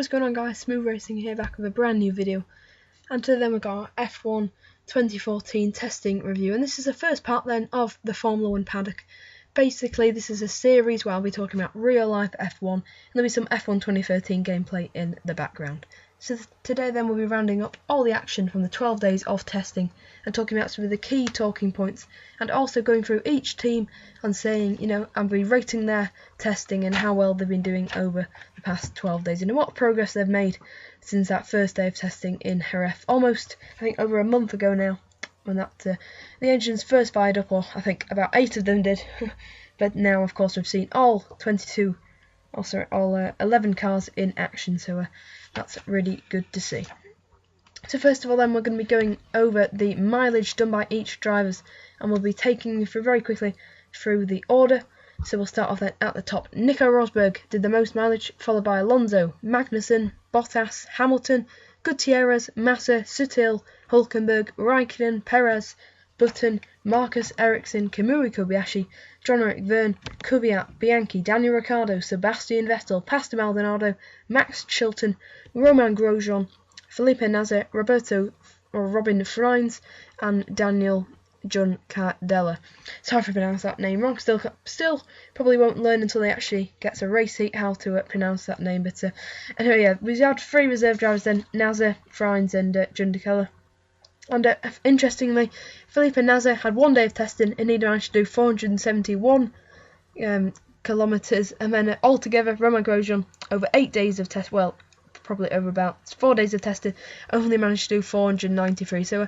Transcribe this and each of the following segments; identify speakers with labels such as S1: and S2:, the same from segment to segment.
S1: What is going on, guys? Smooth Racing here, back with a brand new video. And today then we've got our F1 2014 testing review, and this is the first part then of the Formula 1 Paddock. Basically, this is a series where I'll be talking about real life F1, and there'll be some F1 2013 gameplay in the background. So today then we'll be rounding up all the action from the 12 days of testing and talking about some of the key talking points, and also going through each team and saying, I'll be rating their testing and how well they've been doing over the past 12 days and what progress they've made since that first day of testing in Jerez, almost, I think, over a month ago now, when the engines first fired up, or I think about 8 of them did. But now, of course, we've seen all 11 cars in action, so that's really good to see. So first of all then, we're going to be going over the mileage done by each drivers, and we'll be taking you through very quickly through the order. So we'll start off then at the top. Nico Rosberg did the most mileage, followed by Alonso, Magnussen, Bottas, Hamilton, Gutierrez, Massa, Sutil, Hülkenberg, Raikkonen, Perez, Button, Marcus Ericsson, Kamui Kobayashi, Jean-Eric Vergne, Kvyat, Bianchi, Daniel Ricciardo, Sebastian Vettel, Pastor Maldonado, Max Chilton, Romain Grosjean, Felipe Nasr, Robin Freins, and Daniel Juncadella. Sorry if I pronounced that name wrong. Still probably won't learn until they actually get to race seat how to pronounce that name. But anyway, yeah, we had 3 reserve drivers then: Nasr, Freins, and Juncadella. And interestingly, Felipe Nasr had 1 day of testing and he managed to do 471 kilometres, and then altogether Romain Grosjean, over 8 days of test, well, probably over about 4 days of testing, only managed to do 493. So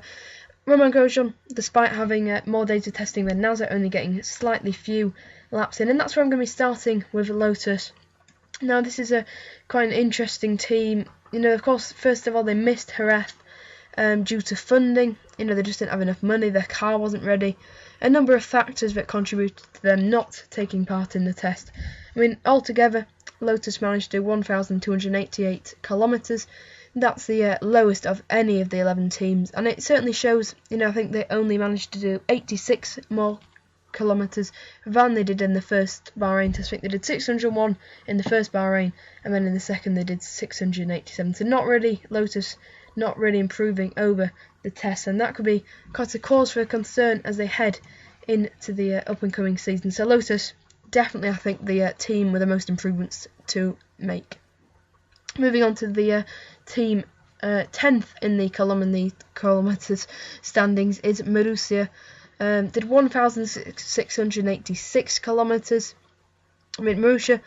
S1: Romain Grosjean, despite having more days of testing than Nasr, only getting slightly few laps in, and that's where I'm going to be starting with Lotus. Now, this is quite an interesting team. Of course, first of all, they missed Jerez due to funding. They just didn't have enough money, their car wasn't ready. A number of factors that contributed to them not taking part in the test. Altogether, Lotus managed to do 1,288 kilometres. That's the lowest of any of the 11 teams, and it certainly shows. I think they only managed to do 86 more kilometres than they did in the first Bahrain test. I think they did 601 in the first Bahrain, and then in the second they did 687. So Lotus not really improving over the test, and that could be quite a cause for concern as they head into the up and coming season. So Lotus, definitely, I think, the team with the most improvements to make. Moving on to the team 10th in the kilometres standings is Marussia. Did 1,686 kilometres. Marussia,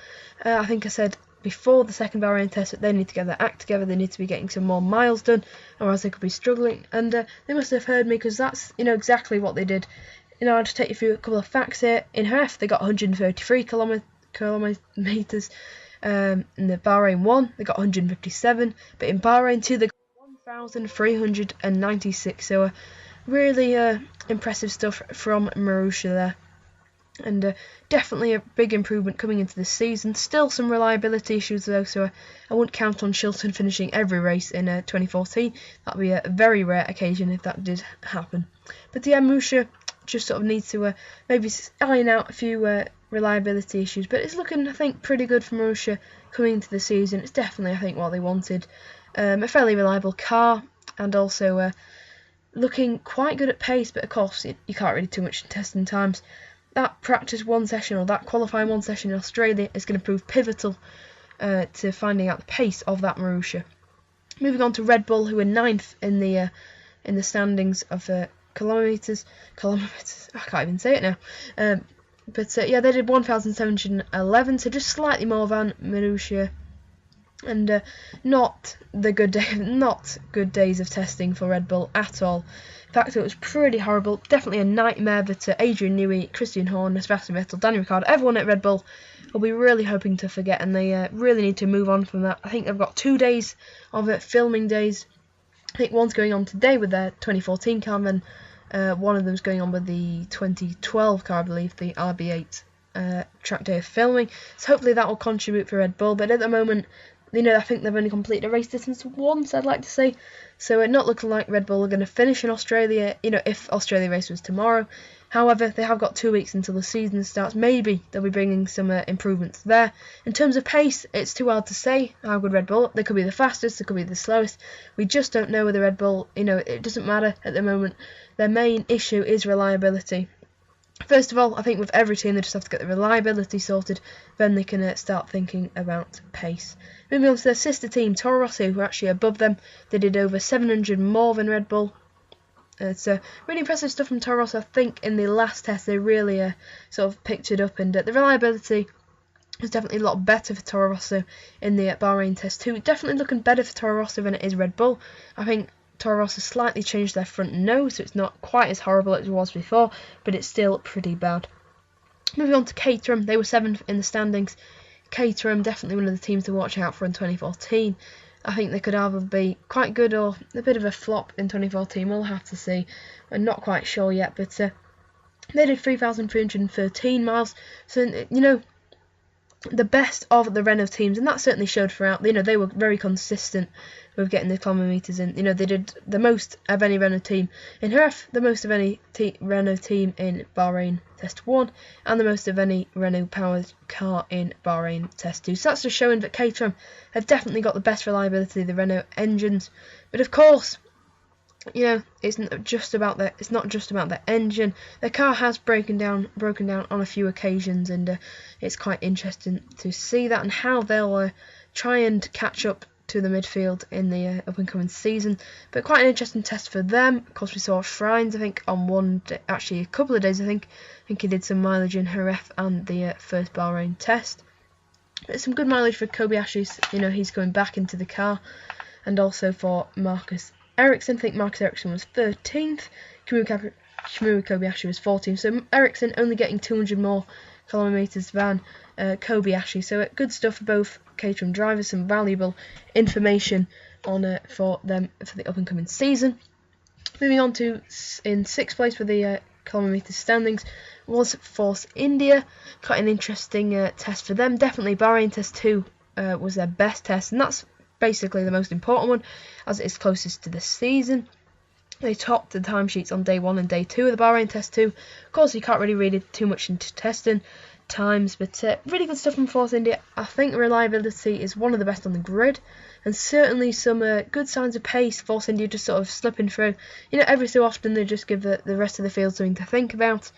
S1: I think I said before the second Bahrain test that they need to get their act together. They need to be getting some more miles done, or else they could be struggling. And they must have heard me, because that's exactly what they did. I'll just take you through a couple of facts here. In Jerez, they got 133 kilometres. In the Bahrain 1, they got 157, but in Bahrain 2, they got 1,396. So really impressive stuff from Marussia there. And definitely a big improvement coming into this season. Still some reliability issues though, so I wouldn't count on Chilton finishing every race in 2014. That would be a very rare occasion if that did happen. But Marussia just sort of needs to maybe iron out a few reliability issues, but it's looking, I think, pretty good for Marussia coming into the season. It's definitely, I think, what they wanted. A fairly reliable car, and also looking quite good at pace, but of course you can't really do too much in testing times. That practice 1 session, or that qualifying 1 session in Australia, is going to prove pivotal to finding out the pace of that Marussia. Moving on to Red Bull, who are 9th in the standings of kilometres. I can't even say it now. But yeah, they did 1,711, so just slightly more than Marussia, and not good days of testing for Red Bull at all. In fact, it was pretty horrible, definitely a nightmare that Adrian Newey, Christian Horner, Sebastian Vettel, Daniel Ricciardo, everyone at Red Bull will be really hoping to forget, and they really need to move on from that. I think they've got 2 days of filming days. I think one's going on today with their 2014 car, and then one of them's going on with the 2012 car, I believe, the RB8 track day of filming. So hopefully that will contribute for Red Bull. But at the moment, I think they've only completed a race distance once, I'd like to say. So not looking like Red Bull are going to finish in Australia. If Australia race was tomorrow, However, they have got 2 weeks until the season starts. Maybe they'll be bringing some improvements there. In terms of pace, it's too hard to say how good Red Bull. They could be the fastest, they could be the slowest. We just don't know with the Red Bull. It doesn't matter at the moment. Their main issue is reliability. First of all, I think with every team they just have to get the reliability sorted, then they can start thinking about pace. Moving on to their sister team, Toro Rosso, who are actually above them. They did over 700 more than Red Bull. It's really impressive stuff from Toro Rosso. I think in the last test they really sort of picked it up, and the reliability was definitely a lot better for Toro Rosso in the Bahrain test too. Definitely looking better for Toro Rosso than it is Red Bull. I think Toro Rosso slightly changed their front nose, so it's not quite as horrible as it was before, but it's still pretty bad. Moving on to Caterham, they were 7th in the standings. Caterham, definitely one of the teams to watch out for in 2014. I think they could either be quite good or a bit of a flop in 2014. We'll have to see. I'm not quite sure yet, but they did 3,313 miles. So, the best of the Renault teams, and that certainly showed throughout. They were very consistent with getting the kilometres in. They did the most of any Renault team in Jerez, the most of any Renault team in Bahrain Test 1, and the most of any Renault powered car in Bahrain Test 2. So that's just showing that Caterham have definitely got the best reliability of the Renault engines. But of course, it's not just about the engine. The car has broken down on a few occasions, and it's quite interesting to see that and how they'll try and catch up to the midfield in the up and coming season. But quite an interesting test for them. Of course, we saw Shrines, I think, on one day, actually a couple of days. I think he did some mileage in Jerez and the first Bahrain test. But some good mileage for Kobayashi. He's going back into the car, and also for Marcus Ericsson. I think Marcus Ericsson was 13th. Shimura Kobayashi was 14th. So Ericsson only getting 200 more kilometres than Kobayashi. So good stuff for both Caterham drivers. Some valuable information on for them for the up and coming season. Moving on to in 6th place for the kilometre standings was Force India. Quite an interesting test for them. Definitely Bahrain Test 2 was their best test, and that's basically the most important one as it is closest to the season. They topped the timesheets on day 1 and day 2 of the Bahrain Test 2. Of course, you can't really read it too much into testing times, but really good stuff from Force India. I think reliability is one of the best on the grid, and certainly some good signs of pace. Force India just sort of slipping through. Every so often they just give the rest of the field something to think about.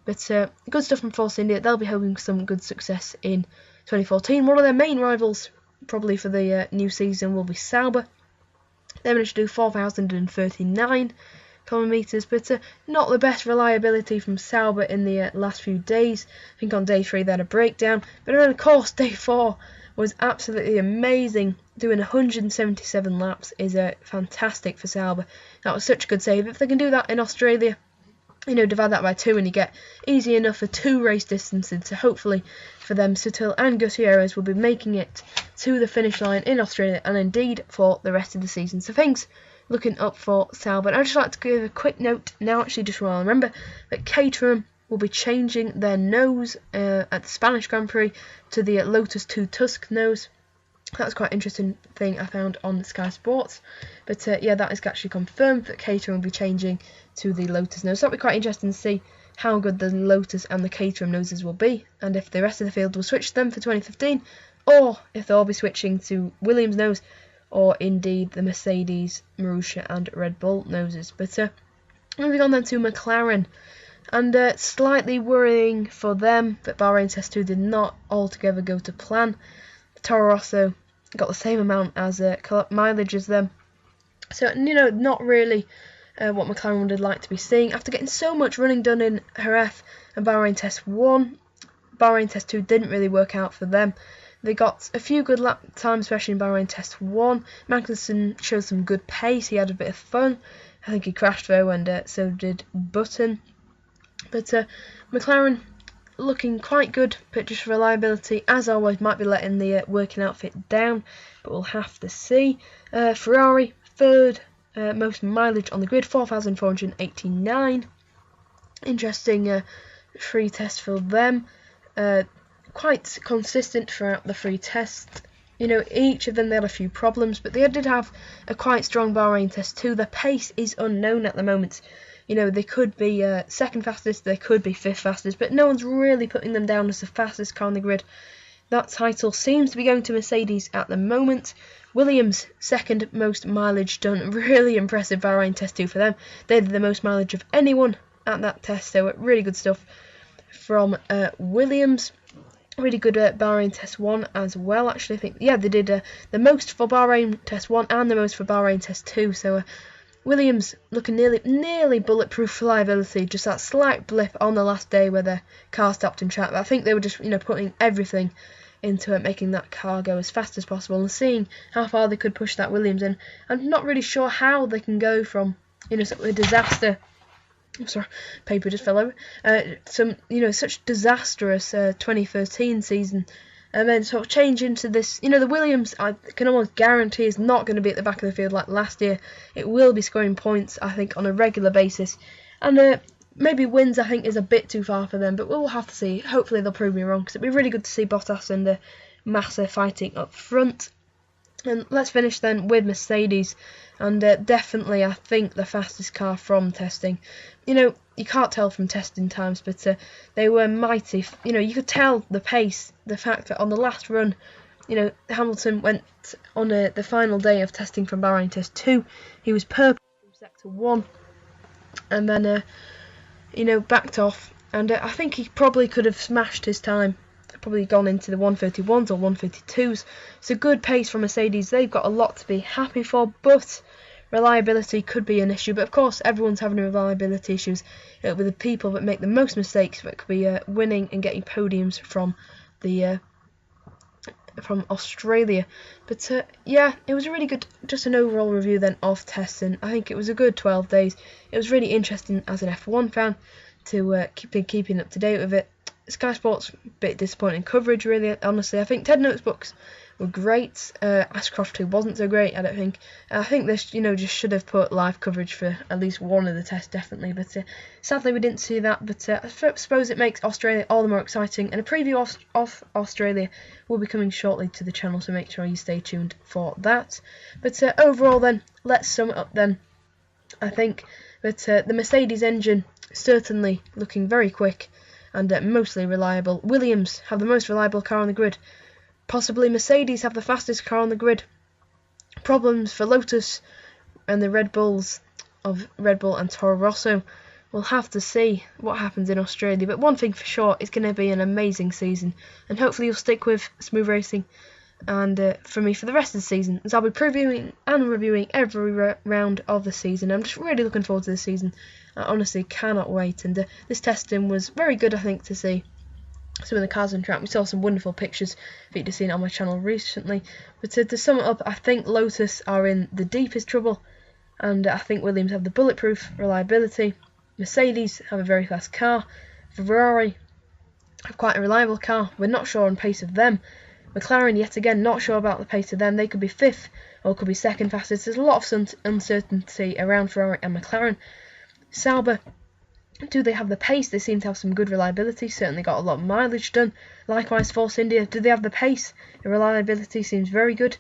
S1: But good stuff from Force India. They'll be hoping for some good success in 2014. One of their main rivals, probably for the new season, will be Sauber. They managed to do 4,039 kilometres, but not the best reliability from Sauber in the last few days. I think on day 3 they had a breakdown, but then of course day 4 was absolutely amazing. Doing 177 laps is fantastic for Sauber. That was such a good save. If they can do that in Australia, divide that by 2 and you get easy enough for 2 race distances. So hopefully for them, Sutil and Gutierrez will be making it to the finish line in Australia, and indeed for the rest of the season. So things looking up for Sauber. I'd just like to give a quick note now, actually, just while I remember, that Caterham will be changing their nose at the Spanish Grand Prix to the Lotus 2 Tusk nose. That's quite an interesting thing I found on Sky Sports. But yeah, that is actually confirmed that Caterham will be changing to the Lotus nose. So that'll be quite interesting to see how good the Lotus and the Caterham noses will be, and if the rest of the field will switch them for 2015, or if they'll be switching to Williams nose, or indeed the Mercedes, Marussia and Red Bull noses. But moving on then to McLaren, and slightly worrying for them that Bahrain Test 2 did not altogether go to plan. Toro Rosso got the same amount as mileage as them, so not really what McLaren would like to be seeing. After getting so much running done in Jerez and Bahrain Test 1, Bahrain Test 2 didn't really work out for them. They got a few good lap times, especially in Bahrain Test 1. Magnussen showed some good pace, he had a bit of fun. I think he crashed though, and so did Button. But McLaren looking quite good, but just reliability, as always, might be letting the working outfit down, but we'll have to see. Ferrari, 3rd most mileage on the grid, 4,489. Interesting free test for them. Quite consistent throughout the free test. Each of them, they had a few problems, but they did have a quite strong Bahrain Test 2. The pace is unknown at the moment. You know, they could be second fastest, they could be fifth fastest, but no one's really putting them down as the fastest car on the grid. That title seems to be going to Mercedes at the moment. Williams, second most mileage done. Really impressive Bahrain Test 2 for them. They did the most mileage of anyone at that test, so really good stuff from Williams. Really good at Bahrain Test 1 as well, actually. I think, yeah, they did the most for Bahrain Test 1 and the most for Bahrain Test 2, so Williams looking nearly bulletproof reliability, just that slight blip on the last day where the car stopped in track. But I think they were just, you know, putting everything into it, making that car go as fast as possible and seeing how far they could push that Williams in. I'm not really sure how they can go from, you know, a disaster. Sorry, paper just fell over. Such disastrous 2013 season, and then sort of change into this. You know, the Williams, I can almost guarantee, is not going to be at the back of the field like last year. It will be scoring points, I think, on a regular basis, and maybe wins, I think, is a bit too far for them, but we'll have to see. Hopefully they'll prove me wrong, because it'd be really good to see Bottas and Massa fighting up front. And let's finish then with Mercedes, and definitely I think the fastest car from testing. You know, you can't tell from testing times, but they were mighty. You know, you could tell the pace, the fact that on the last run, you know, Hamilton went on the final day of testing from Bahrain Test 2, he was purple from Sector 1, and then, you know, backed off, and I think he probably could have smashed his time. Probably gone into the 131s or 152s. It's a good pace for Mercedes. They've got a lot to be happy for, but reliability could be an issue. But of course, everyone's having reliability issues. It'll be the people that make the most mistakes that could be winning and getting podiums from Australia. But yeah, it was a really good, just an overall review then of testing. I think it was a good 12 days. It was really interesting as an F1 fan to keeping up to date with it. Sky Sports, a bit disappointing coverage, really, honestly. I think Ted Notebooks were great. Ashcroft 2 wasn't so great, I don't think. I think this, you know, just should have put live coverage for at least one of the tests, definitely. But sadly, we didn't see that. But I suppose it makes Australia all the more exciting. And a preview of Australia will be coming shortly to the channel, so make sure you stay tuned for that. But overall, then, let's sum it up then. I think that the Mercedes engine certainly looking very quick and mostly reliable. Williams have the most reliable car on the grid. Possibly Mercedes have the fastest car on the grid. Problems for Lotus and the Red Bulls of Red Bull and Toro Rosso. We'll have to see what happens in Australia. But one thing for sure, it's going to be an amazing season. And hopefully you'll stick with smooth racing. And for me, for the rest of the season, as I'll be previewing and reviewing every round of the season. I'm just really looking forward to this season. I honestly cannot wait. And this testing was very good, I think, to see some of the cars on track. We saw some wonderful pictures for you to see on my channel recently. But to sum it up, I think Lotus are in the deepest trouble. And I think Williams have the bulletproof reliability. Mercedes have a very fast car. Ferrari have quite a reliable car. We're not sure on pace of them. McLaren, yet again, not sure about the pace of them. They could be fifth or could be second fastest. There's a lot of uncertainty around Ferrari and McLaren. Sauber, do they have the pace? They seem to have some good reliability. Certainly got a lot of mileage done. Likewise, Force India, do they have the pace? The reliability seems very good.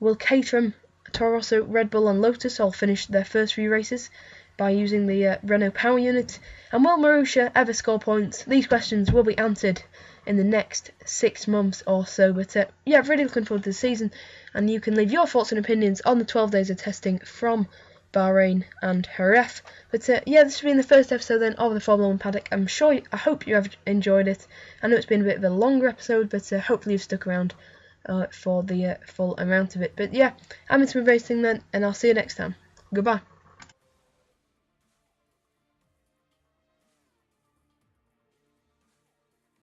S1: Will Caterham, Toro Rosso, Red Bull and Lotus all finish their first few races by using the Renault power unit? And will Marussia ever score points? These questions will be answered in the next 6 months or so. But yeah, really looking forward to the season. And you can leave your thoughts and opinions on the 12 days of testing from Bahrain and Jerez. But yeah, this has been the first episode then of the Formula 1 Paddock. I hope you have enjoyed it. I know it's been a bit of a longer episode, but hopefully you've stuck around for the full amount of it. But yeah, I'm into racing then, and I'll see you next time. Goodbye.